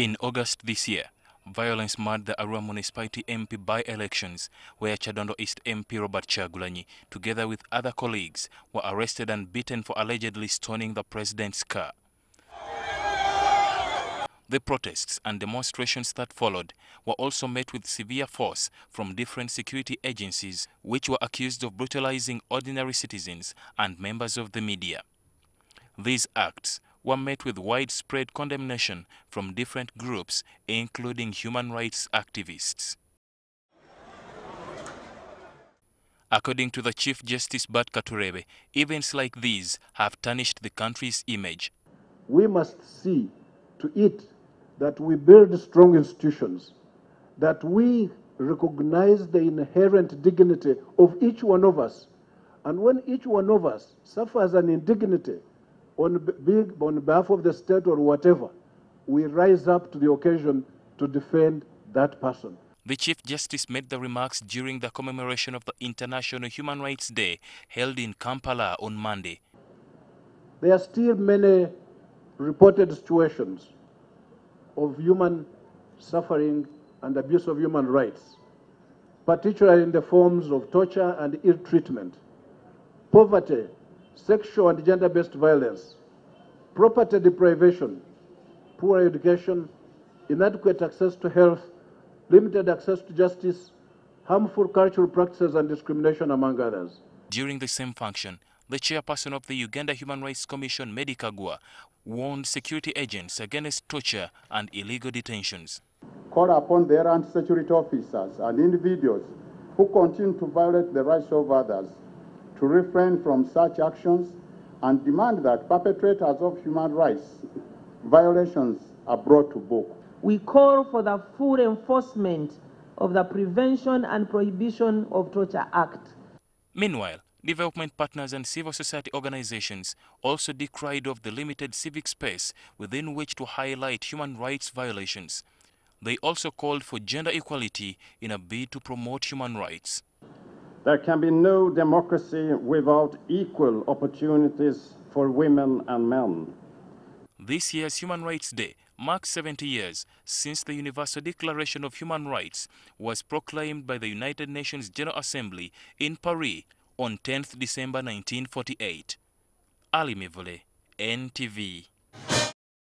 In August this year, violence marred the Arua Municipality MP by-elections, where Kyadondo East MP Robert Kyagulanyi, together with other colleagues, were arrested and beaten for allegedly stoning the president's car. The protests and demonstrations that followed were also met with severe force from different security agencies, which were accused of brutalizing ordinary citizens and members of the media. These acts were met with widespread condemnation from different groups, including human rights activists. According to the Chief Justice Bart Katureebe, events like these have tarnished the country's image. We must see to it that we build strong institutions, that we recognize the inherent dignity of each one of us. And when each one of us suffers an indignity on behalf of the state or whatever, we rise up to the occasion to defend that person. The Chief Justice made the remarks during the commemoration of the International Human Rights Day held in Kampala on Monday. There are still many reported situations of human suffering and abuse of human rights, particularly in the forms of torture and ill treatment, poverty, sexual and gender-based violence, property deprivation, poor education, inadequate access to health, limited access to justice, harmful cultural practices and discrimination, among others. During the same function, the chairperson of the Uganda Human Rights Commission, Medi Kagwa, warned security agents against torture and illegal detentions. Call upon the errant security officers and individuals who continue to violate the rights of others to refrain from such actions and demand that perpetrators of human rights violations are brought to book. We call for the full enforcement of the Prevention and Prohibition of Torture Act. Meanwhile, development partners and civil society organizations also decried of the limited civic space within which to highlight human rights violations. They also called for gender equality in a bid to promote human rights. There can be no democracy without equal opportunities for women and men. This year's Human Rights Day marks 70 years since the Universal Declaration of Human Rights was proclaimed by the United Nations General Assembly in Paris on 10th December 1948. Ali Mivule, NTV.